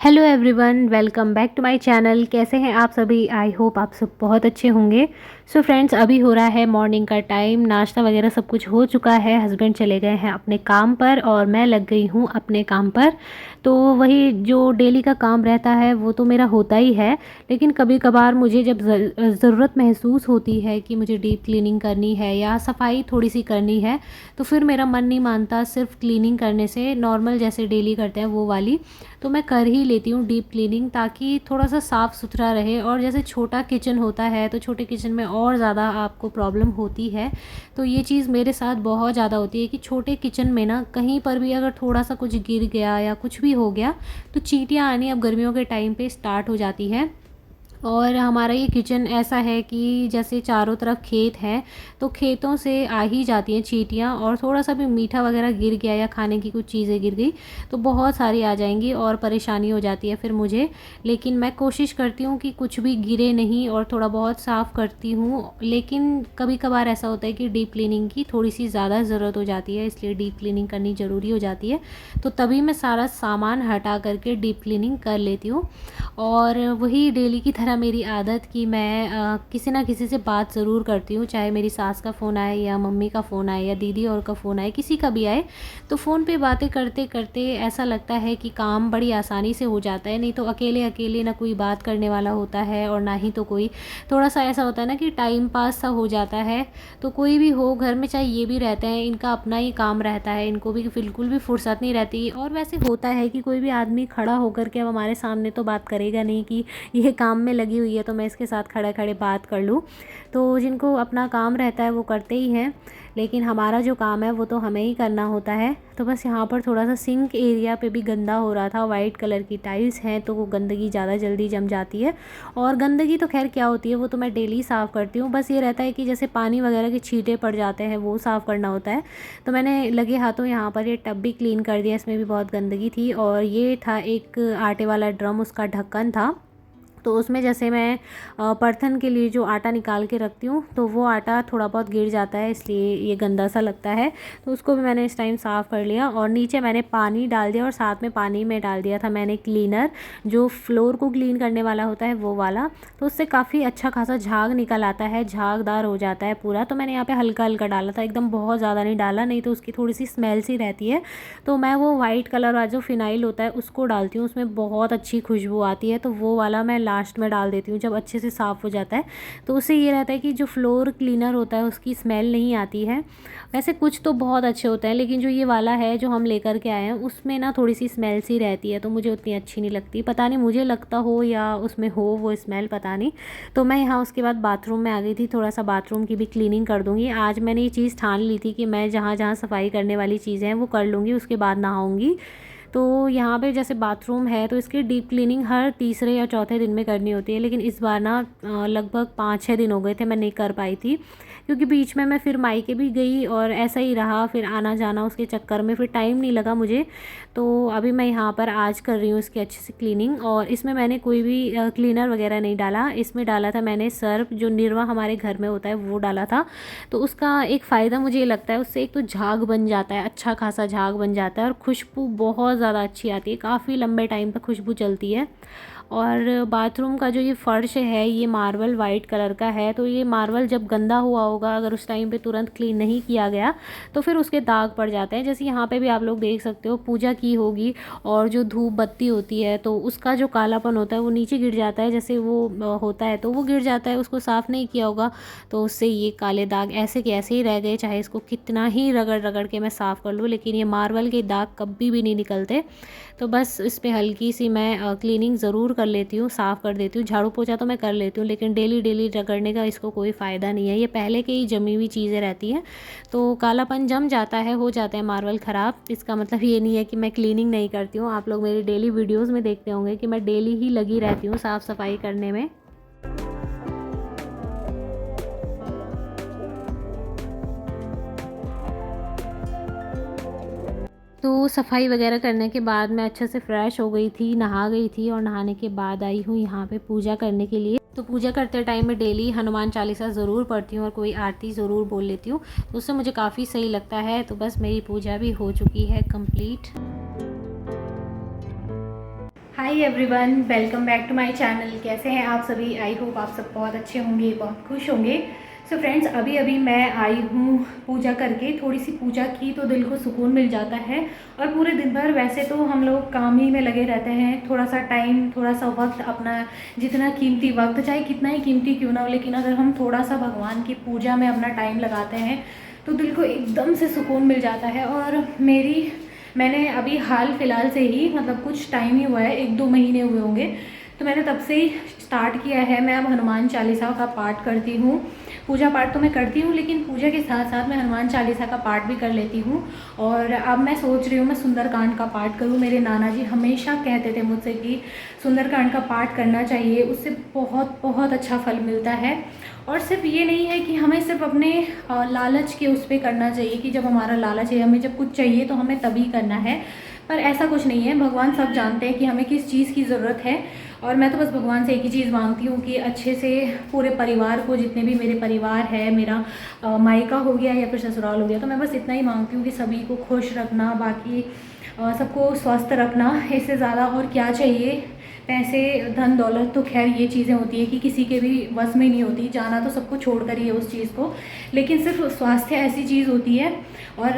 Hello everyone, welcome back to my channel. कैसे हैं आप सभी? आई होप आप सब बहुत अच्छे होंगे। सो फ्रेंड्स, अभी हो रहा है मॉर्निंग का टाइम, नाश्ता वगैरह सब कुछ हो चुका है। हस्बैंड चले गए हैं अपने काम पर और मैं लग गई हूँ अपने काम पर। तो वही जो डेली का काम रहता है वो तो मेरा होता ही है, लेकिन कभी कभार मुझे जब ज़रूरत महसूस होती है कि मुझे डीप क्लीनिंग करनी है या सफाई थोड़ी सी करनी है, तो फिर मेरा मन नहीं मानता सिर्फ क्लीनिंग करने से, नॉर्मल जैसे डेली करते हैं वो वाली तो मैं कर ही लेती हूँ डीप क्लीनिंग, ताकि थोड़ा सा साफ़ सुथरा रहे। और जैसे छोटा किचन होता है तो छोटे किचन में और ज़्यादा आपको प्रॉब्लम होती है। तो ये चीज़ मेरे साथ बहुत ज़्यादा होती है कि छोटे किचन में ना कहीं पर भी अगर थोड़ा सा कुछ गिर गया या कुछ भी हो गया तो चींटियाँ आनी अब गर्मियों के टाइम पे स्टार्ट हो जाती है। और हमारा ये किचन ऐसा है कि जैसे चारों तरफ खेत हैं, तो खेतों से आ ही जाती हैं चींटियाँ, और थोड़ा सा भी मीठा वगैरह गिर गया या खाने की कुछ चीज़ें गिर गई तो बहुत सारी आ जाएंगी और परेशानी हो जाती है फिर मुझे। लेकिन मैं कोशिश करती हूँ कि कुछ भी गिरे नहीं और थोड़ा बहुत साफ़ करती हूँ, लेकिन कभी कभार ऐसा होता है कि डीप क्लीनिंग की थोड़ी सी ज़्यादा ज़रूरत हो जाती है, इसलिए डीप क्लीनिंग करनी ज़रूरी हो जाती है। तो तभी मैं सारा सामान हटा करके डीप क्लीनिंग कर लेती हूँ। और वही डेली की तरह मेरी आदत कि मैं किसी ना किसी से बात ज़रूर करती हूँ, चाहे मेरी सास का फ़ोन आए या मम्मी का फ़ोन आए या दीदी और का फ़ोन आए, किसी का भी आए। तो फ़ोन पे बातें करते करते ऐसा लगता है कि काम बड़ी आसानी से हो जाता है। नहीं तो अकेले अकेले ना कोई बात करने वाला होता है और ना ही तो कोई, थोड़ा सा ऐसा होता है ना कि टाइम पास सा हो जाता है। तो कोई भी हो घर में, चाहे ये भी रहते हैं, इनका अपना ही काम रहता है, इनको भी बिल्कुल भी फुर्सत नहीं रहती। और वैसे होता है कि कोई भी आदमी खड़ा होकर के अब हमारे सामने तो बात करेगा नहीं कि ये काम में लगी हुई है तो मैं इसके साथ खड़े खड़े बात कर लूँ। तो जिनको अपना काम रहता है वो करते ही हैं, लेकिन हमारा जो काम है वो तो हमें ही करना होता है। तो बस यहाँ पर थोड़ा सा सिंक एरिया पे भी गंदा हो रहा था। वाइट कलर की टाइल्स हैं तो वो गंदगी ज़्यादा जल्दी जम जाती है। और गंदगी तो खैर क्या होती है, वो तो मैं डेली साफ़ करती हूँ। बस ये रहता है कि जैसे पानी वगैरह के छींटे पड़ जाते हैं वो साफ़ करना होता है। तो मैंने लगे हाथों यहाँ पर ये टब भी क्लीन कर दिया, इसमें भी बहुत गंदगी थी। और ये था एक आटे वाला ड्रम, उसका ढक्कन था, तो उसमें जैसे मैं परथन के लिए जो आटा निकाल के रखती हूँ तो वो आटा थोड़ा बहुत गिर जाता है, इसलिए ये गंदा सा लगता है। तो उसको भी मैंने इस टाइम साफ़ कर लिया। और नीचे मैंने पानी डाल दिया और साथ में पानी में डाल दिया था मैंने क्लीनर, जो फ्लोर को क्लीन करने वाला होता है वो वाला। तो उससे काफ़ी अच्छा खासा झाग निकल आता है, झागदार हो जाता है पूरा। तो मैंने यहाँ पर हल्का हल्का डाला था, एकदम बहुत ज़्यादा नहीं डाला, नहीं तो उसकी थोड़ी सी स्मेल सी रहती है। तो मैं वो वाइट कलर वाला जो फिनाइल होता है उसको डालती हूँ, उसमें बहुत अच्छी खुशबू आती है। तो वो वाला मैं लास्ट में डाल देती हूँ जब अच्छे से साफ़ हो जाता है। तो उससे ये रहता है कि जो फ्लोर क्लीनर होता है उसकी स्मेल नहीं आती है। वैसे कुछ तो बहुत अच्छे होते हैं, लेकिन जो ये वाला है जो हम लेकर के आए हैं उसमें ना थोड़ी सी स्मेल सी रहती है, तो मुझे उतनी अच्छी नहीं लगती। पता नहीं मुझे लगता हो या उसमें हो वो स्मेल, पता नहीं। तो मैं यहाँ उसके बाद बाथरूम में आ गई थी, थोड़ा सा बाथरूम की भी क्लीनिंग कर दूँगी। आज मैंने ये चीज़ ठान ली थी कि मैं जहाँ जहाँ सफाई करने वाली चीज़ें हैं वो कर लूँगी, उसके बाद नहाऊँगी। तो यहाँ पे जैसे बाथरूम है तो इसकी डीप क्लीनिंग हर तीसरे या चौथे दिन में करनी होती है, लेकिन इस बार ना लगभग 5-6 दिन हो गए थे मैं नहीं कर पाई थी, क्योंकि बीच में मैं फिर मायके भी गई और ऐसा ही रहा, फिर आना जाना उसके चक्कर में फिर टाइम नहीं लगा मुझे। तो अभी मैं यहाँ पर आज कर रही हूँ इसकी अच्छे से क्लीनिंग। और इसमें मैंने कोई भी क्लीनर वगैरह नहीं डाला, इसमें डाला था मैंने सर्फ, जो निरवा हमारे घर में होता है वो डाला था। तो उसका एक फ़ायदा मुझे ये लगता है, उससे एक तो झाग बन जाता है, अच्छा खासा झाग बन जाता है, और खुशबू बहुत ज़्यादा अच्छी आती है, काफ़ी लंबे टाइम तक खुशबू चलती है। और बाथरूम का जो ये फ़र्श है ये मार्बल वाइट कलर का है, तो ये मार्बल जब गंदा हुआ होगा, अगर उस टाइम पे तुरंत क्लीन नहीं किया गया तो फिर उसके दाग पड़ जाते हैं। जैसे यहाँ पे भी आप लोग देख सकते हो, पूजा की होगी और जो धूप बत्ती होती है तो उसका जो कालापन होता है वो नीचे गिर जाता है, जैसे वो होता है तो वो गिर जाता है, उसको साफ़ नहीं किया होगा तो उससे ये काले दाग ऐसे के ऐसे ही रह गए, चाहे इसको कितना ही रगड़ रगड़ के मैं साफ़ कर लूँ, लेकिन ये मार्बल के दाग कभी भी नहीं निकलते। तो बस इस पर हल्की सी मैं क्लीनिंग ज़रूर कर लेती हूँ, साफ़ कर देती हूँ। झाड़ू पोछा तो मैं कर लेती हूँ, लेकिन डेली डेली रगड़ने का इसको कोई फ़ायदा नहीं है, ये पहले के ही जमी हुई चीज़ें रहती हैं तो कालापन जम जाता है, हो जाते हैं मार्बल ख़राब। इसका मतलब ये नहीं है कि मैं क्लीनिंग नहीं करती हूँ। आप लोग मेरी डेली वीडियोज़ में देखते होंगे कि मैं डेली ही लगी रहती हूँ साफ़ सफाई करने में। तो सफाई वगैरह करने के बाद मैं अच्छे से फ्रेश हो गई थी, नहा गई थी, और नहाने के बाद आई हूँ यहाँ पे पूजा करने के लिए। तो पूजा करते टाइम में डेली हनुमान चालीसा ज़रूर पढ़ती हूँ और कोई आरती ज़रूर बोल लेती हूँ, तो उससे मुझे काफ़ी सही लगता है। तो बस मेरी पूजा भी हो चुकी है complete. Hi everyone, welcome back to my channel. कैसे हैं आप सभी? आई होप आप सब बहुत अच्छे होंगे, बहुत खुश होंगे। सो फ्रेंड्स, अभी अभी मैं आई हूँ पूजा करके। थोड़ी सी पूजा की तो दिल को सुकून मिल जाता है। और पूरे दिन भर वैसे तो हम लोग काम ही में लगे रहते हैं। थोड़ा सा टाइम, थोड़ा सा वक्त, अपना जितना कीमती वक्त, चाहे कितना ही कीमती क्यों ना हो, लेकिन अगर हम थोड़ा सा भगवान की पूजा में अपना टाइम लगाते हैं तो दिल को एकदम से सुकून मिल जाता है। और मैंने अभी हाल फ़िलहाल से ही, मतलब कुछ टाइम ही हुआ है, 1-2 महीने हुए होंगे, तो मैंने तब से ही स्टार्ट किया है। मैं अब हनुमान चालीसा का पाठ करती हूँ। पूजा पाठ तो मैं करती हूँ, लेकिन पूजा के साथ साथ मैं हनुमान चालीसा का पाठ भी कर लेती हूँ। और अब मैं सोच रही हूँ मैं सुंदरकांड का पाठ करूँ। मेरे नाना जी हमेशा कहते थे मुझसे कि सुंदरकांड का पाठ करना चाहिए, उससे बहुत बहुत अच्छा फल मिलता है। और सिर्फ ये नहीं है कि हमें सिर्फ अपने लालच के उस पर करना चाहिए कि जब हमारा लालच है, हमें जब कुछ चाहिए तो हमें तभी करना है। पर ऐसा कुछ नहीं है। भगवान सब जानते हैं कि हमें किस चीज़ की ज़रूरत है। और मैं तो बस भगवान से एक ही चीज़ मांगती हूँ कि अच्छे से पूरे परिवार को, जितने भी मेरे परिवार है, मेरा मायका हो गया या फिर ससुराल हो गया, तो मैं बस इतना ही मांगती हूँ कि सभी को खुश रखना, बाकी सबको स्वस्थ रखना। इससे ज़्यादा और क्या चाहिए। पैसे, धन दौलत तो खैर ये चीज़ें होती है कि किसी के भी बस में नहीं होती, जाना तो सबको छोड़ कर ही है उस चीज़ को। लेकिन सिर्फ स्वास्थ्य ऐसी चीज़ होती है, और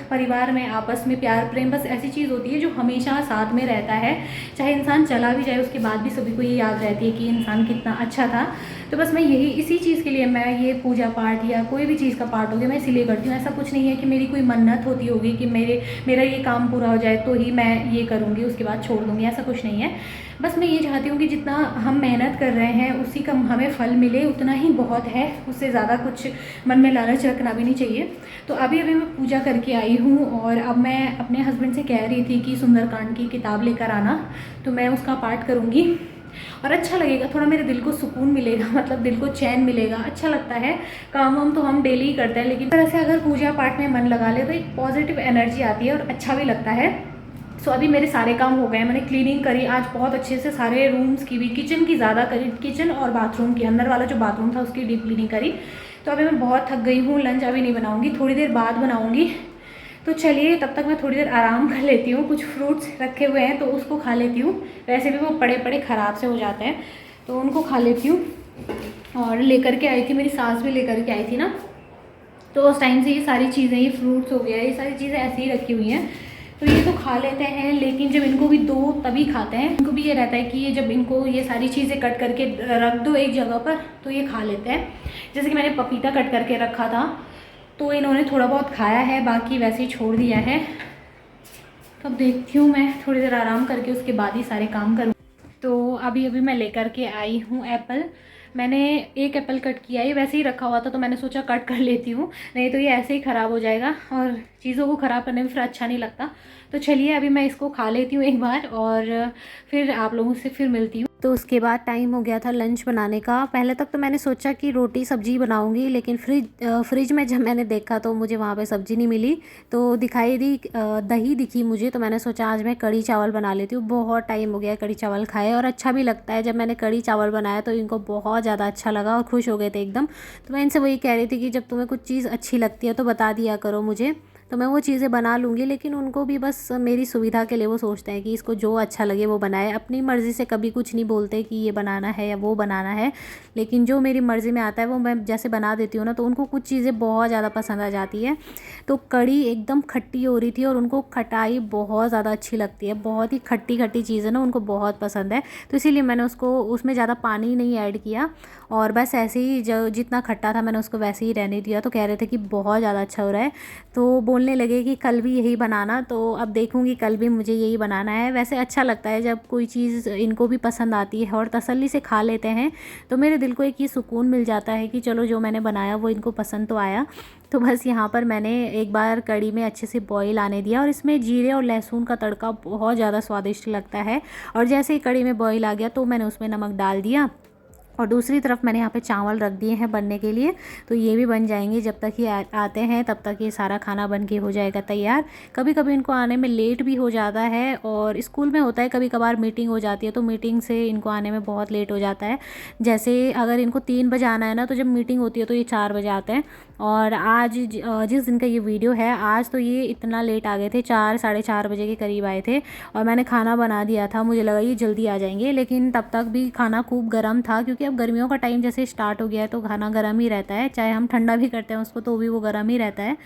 परिवार में आपस में प्यार प्रेम बस ऐसी चीज़ होती है जो हमेशा साथ में रहता है। चाहे इंसान चला भी जाए, उसके बाद भी सभी को ये याद रहती है कि इंसान कितना अच्छा था। तो बस मैं इसी चीज़ के लिए मैं ये पूजा पाठ या कोई भी चीज़ का पाठ हो गया, मैं इसीलिए करती हूँ। ऐसा कुछ नहीं है कि मेरी कोई मन्नत होती होगी कि मेरा ये काम पूरा हो जाए तो ही मैं ये करूँगी, उसके बाद छोड़ दूँगी, ऐसा कुछ नहीं है। बस मैं ये चाहती हूँ कि जितना हम मेहनत कर रहे हैं उसी का हमें फल मिले, उतना ही बहुत है। उससे ज़्यादा कुछ मन में लालच रखना भी नहीं चाहिए। तो अभी अभी मैं पूजा करके आई हूँ, और अब मैं अपने हस्बैंड से कह रही थी कि सुंदरकांड की किताब लेकर आना, तो मैं उसका पाठ करूँगी। और अच्छा लगेगा, थोड़ा मेरे दिल को सुकून मिलेगा, मतलब दिल को चैन मिलेगा, अच्छा लगता है। काम वाम तो हम डेली ही करते हैं, लेकिन तरह से अगर पूजा पाठ में मन लगा ले तो एक पॉजिटिव एनर्जी आती है और अच्छा भी लगता है। सो अभी मेरे सारे काम हो गए। मैंने क्लीनिंग करी आज बहुत अच्छे से, सारे रूम्स की भी, किचन की ज़्यादा करी, किचन और बाथरूम की, अंदर वाला जो बाथरूम था उसकी डीप क्लीनिंग करी। तो अभी मैं बहुत थक गई हूँ। लंच अभी नहीं बनाऊँगी, थोड़ी देर बाद बनाऊँगी। तो चलिए, तब तक मैं थोड़ी देर आराम कर लेती हूँ। कुछ फ्रूट्स रखे हुए हैं तो उसको खा लेती हूँ। वैसे भी वो पड़े पड़े ख़राब से हो जाते हैं, तो उनको खा लेती हूँ। और लेकर के आई थी, मेरी सास भी लेकर के आई थी ना, तो उस टाइम से ये सारी चीज़ें, ये फ्रूट्स हो गया, ये सारी चीज़ें ऐसे ही रखी हुई हैं। तो ये तो खा लेते हैं, लेकिन जब इनको भी दो तभी खाते हैं। इनको भी ये रहता है कि ये जब इनको ये सारी चीज़ें कट करके रख दो एक जगह पर तो ये खा लेते हैं। जैसे कि मैंने पपीता कट करके रखा था तो इन्होंने थोड़ा बहुत खाया है, बाकी वैसे ही छोड़ दिया है। तो अब देखती हूँ मैं थोड़ी देर आराम करके उसके बाद ही सारे काम करूँ। तो अभी अभी मैं लेकर के आई हूँ एप्पल। मैंने एक एप्पल कट किया है, वैसे ही रखा हुआ था तो मैंने सोचा कट कर लेती हूँ, नहीं तो ये ऐसे ही ख़राब हो जाएगा और चीज़ों को ख़राब करने में फिर अच्छा नहीं लगता। तो चलिए अभी मैं इसको खा लेती हूँ एक बार, और फिर आप लोगों से फिर मिलती हूँ। तो उसके बाद टाइम हो गया था लंच बनाने का। पहले तक तो मैंने सोचा कि रोटी सब्जी बनाऊंगी, लेकिन फ्रिज में जब मैंने देखा तो मुझे वहाँ पे सब्ज़ी नहीं मिली। तो दिखाई दी दही दिखी मुझे, तो मैंने सोचा आज मैं कढ़ी चावल बना लेती हूँ। बहुत टाइम हो गया कढ़ी चावल खाए, और अच्छा भी लगता है। जब मैंने कढ़ी चावल बनाया तो इनको बहुत ज़्यादा अच्छा लगा और खुश हो गए थे एकदम। तो मैं इनसे वही कह रही थी कि जब तुम्हें कुछ चीज़ अच्छी लगती है तो बता दिया करो मुझे, तो मैं वो चीज़ें बना लूँगी। लेकिन उनको भी बस मेरी सुविधा के लिए वो सोचते हैं कि इसको जो अच्छा लगे वो बनाए। अपनी मर्ज़ी से कभी कुछ नहीं बोलते कि ये बनाना है या वो बनाना है, लेकिन जो मेरी मर्ज़ी में आता है वो मैं जैसे बना देती हूँ ना, तो उनको कुछ चीज़ें बहुत ज़्यादा पसंद आ जाती है। तो कढ़ी एकदम खट्टी हो रही थी और उनको खटाई बहुत ज़्यादा अच्छी लगती है, बहुत ही खट्टी खट्टी चीज़ है ना, उनको बहुत पसंद है। तो इसीलिए मैंने उसको उसमें ज़्यादा पानी नहीं ऐड किया, और बस ऐसे ही जो जितना खट्टा था मैंने उसको वैसे ही रहने दिया। तो कह रहे थे कि बहुत ज़्यादा अच्छा हो रहा है, तो बोलने लगे कि कल भी यही बनाना। तो अब देखूंगी, कल भी मुझे यही बनाना है। वैसे अच्छा लगता है जब कोई चीज़ इनको भी पसंद आती है और तसल्ली से खा लेते हैं, तो मेरे दिल को एक ये सुकून मिल जाता है कि चलो जो मैंने बनाया वो इनको पसंद तो आया। तो बस यहाँ पर मैंने एक बार कढ़ी में अच्छे से बॉईल आने दिया, और इसमें जीरे और लहसुन का तड़का बहुत ज़्यादा स्वादिष्ट लगता है। और जैसे ही कढ़ी में बॉईल आ गया तो मैंने उसमें नमक डाल दिया, और दूसरी तरफ मैंने यहाँ पे चावल रख दिए हैं बनने के लिए, तो ये भी बन जाएंगे। जब तक ये आते हैं तब तक ये सारा खाना बन के हो जाएगा तैयार। कभी कभी इनको आने में लेट भी हो जाता है, और स्कूल में होता है कभी कभार मीटिंग हो जाती है, तो मीटिंग से इनको आने में बहुत लेट हो जाता है। जैसे अगर इनको 3 बजे आना है ना, तो जब मीटिंग होती है तो ये 4 बजे आते हैं। और आज जिस दिन का ये वीडियो है, आज तो ये इतना लेट आ गए थे, 4 साढ़े 4 बजे के करीब आए थे। और मैंने खाना बना दिया था, मुझे लगा ये जल्दी आ जाएंगे, लेकिन तब तक भी खाना खूब गर्म था, क्योंकि अब गर्मियों का टाइम जैसे स्टार्ट हो गया है तो खाना गर्म ही रहता है, चाहे हम ठंडा भी करते हैं उसको तो भी वो गर्म ही रहता है।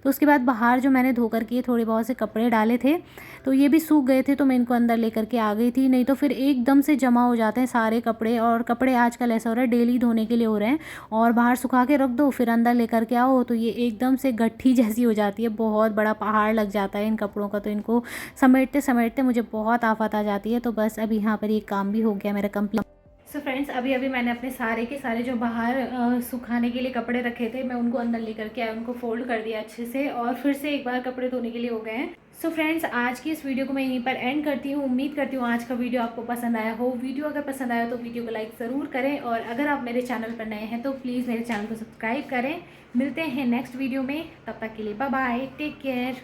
तो उसके बाद बाहर जो मैंने धो कर के थोड़े बहुत से कपड़े डाले थे, तो ये भी सूख गए थे, तो मैं इनको अंदर लेकर के आ गई थी। नहीं तो फिर एकदम से जमा हो जाते हैं सारे कपड़े, और कपड़े आजकल ऐसा हो रहा है डेली धोने के लिए हो रहे हैं, और बाहर सुखा के रख दो फिर अंदर लेकर के आओ तो ये एकदम से गट्ठी जैसी हो जाती है, बहुत बड़ा पहाड़ लग जाता है इन कपड़ों का। तो इनको समेटते समेटते मुझे बहुत आफत आ जाती है। तो बस अभी यहाँ पर ये काम भी हो गया मेरा कंप्लीट। सो फ्रेंड्स, अभी अभी मैंने अपने सारे के सारे जो बाहर सुखाने के लिए कपड़े रखे थे, मैं उनको अंदर लेकर के आया, उनको फोल्ड कर दिया अच्छे से, और फिर से एक बार कपड़े धोने के लिए हो गए हैं। सो फ्रेंड्स, आज की इस वीडियो को मैं यहीं पर एंड करती हूँ। उम्मीद करती हूँ आज का वीडियो आपको पसंद आया हो। वीडियो अगर पसंद आया तो वीडियो को लाइक ज़रूर करें, और अगर आप मेरे चैनल पर नए हैं तो प्लीज़ मेरे चैनल को सब्सक्राइब करें। मिलते हैं नेक्स्ट वीडियो में, तब तक के लिए बाय बाय, टेक केयर।